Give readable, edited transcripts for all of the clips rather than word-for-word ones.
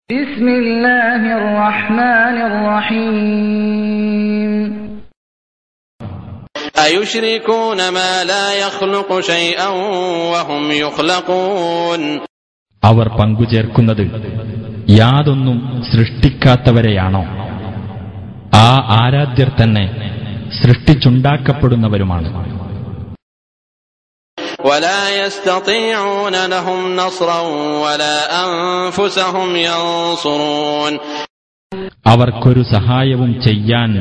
ബിസ്മില്ലാഹിർ റഹ്മാനിർ റഹീം. അയുശ്രികൂന മാ ലാ യഖ്ലുഖു ശൈഅൻ വഹും യുഖ്ലഖൂൻ. അവർ പങ്കുചേർക്കുന്നത് യാതൊന്നും സൃഷ്ടിക്കാത്തവരെയാണോ? ആ ആരാധ്യർ തന്നെ സൃഷ്ടിച്ചുണ്ടാക്കപ്പെടുന്നവരുമാണ്. വലാ യസ്തതീഊന ലഹും നസ്റൻ വലാ അൻഫുസഹും യൻസുറൂൻ. അവർക്കൊരു സഹായവും ചെയ്യാൻ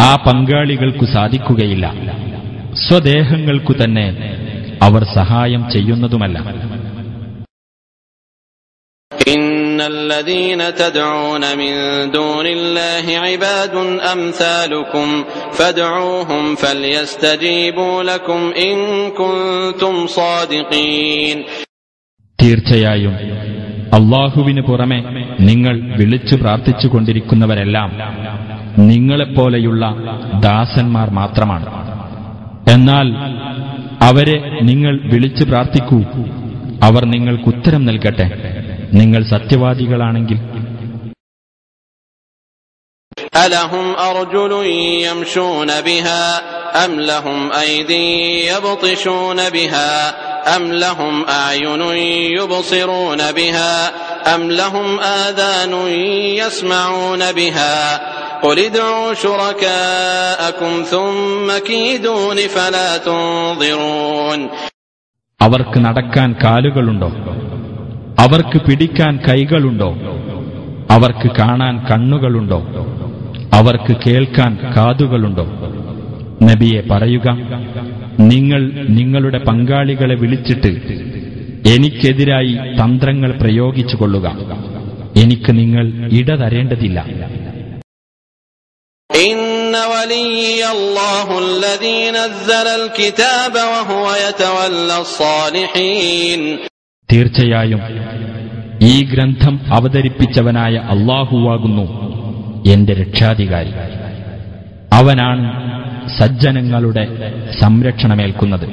ആ പങ്കാളികൾക്കു സാധിക്കുകയില്ല. സ്വദേഹങ്ങൾക്കു തന്നെ അവർ സഹായം ചെയ്യുന്നതുമല്ല. ഇന്നല്ലദീന തദ്ഊന മിൻ ദൂനില്ലാഹി ഇബാദുൻ അംസാലുകും ഫദ്ഊഹും ഫൽയസ്തജീബൂ ലക്കും ഇൻ കുൻതും സാദിഖീൻ. തീർച്ചയായും അല്ലാഹുവിന് പുറമെ നിങ്ങൾ വിളിച്ചു പ്രാർത്ഥിച്ചുകൊണ്ടിരിക്കുന്നവരെല്ലാം നിങ്ങളെപ്പോലെയുള്ള ദാസന്മാർ മാത്രമാണ്. എന്നാൽ അവരെ നിങ്ങൾ വിളിച്ചു പ്രാർത്ഥിക്കൂ, അവർ നിങ്ങൾക്ക് ഉത്തരം നൽകട്ടെ, നിങ്ങൾ സത്യവാദികളാണെങ്കിൽ. അലഹും അർജുലുൻ യംശൂന ബിഹാ അം ലഹും ഐദി യബ്തിശൂന ബിഹാ അം ലഹും അഅ്യുനുൻ യുബ്സിറൂന ബിഹാ അം ലഹും ആദാനുൻ യസ്മഊന ബിഹാ ഖുൽ ഇദ്ഉ ശുറകാഅകും സുമ്മ കീദൂനി ഫലാ തുൻദിറൂൻ. അവർക്ക് നടക്കാൻ കാലുകളുണ്ടോ? അവർക്ക് പിടിക്കാൻ കൈകളുണ്ടോ? അവർക്ക് കാണാൻ കണ്ണുകളുണ്ടോ? അവർക്ക് കേൾക്കാൻ കാതുകളുണ്ടോ? നബിയെ പറയുക, നിങ്ങൾ നിങ്ങളുടെ പങ്കാളികളെ വിളിച്ചിട്ട് എനിക്കെതിരായി തന്ത്രങ്ങൾ പ്രയോഗിച്ചുകൊള്ളുക. എനിക്ക് നിങ്ങൾ ഇടതരേണ്ടതില്ല. ഇന്ന വലിയല്ലാഹു അല്ലദീ നസ്സലൽ കിതാബ വഹുവ യതവല്ലസ് സാലിഹീൻ. തീർച്ചയായും ഈ ഗ്രന്ഥം അവതരിപ്പിച്ചവനായ അല്ലാഹുവാകുന്നു എന്റെ രക്ഷാധികാരി. അവനാണ് സജ്ജനങ്ങളുടെ സംരക്ഷണമേൽക്കുന്നത്.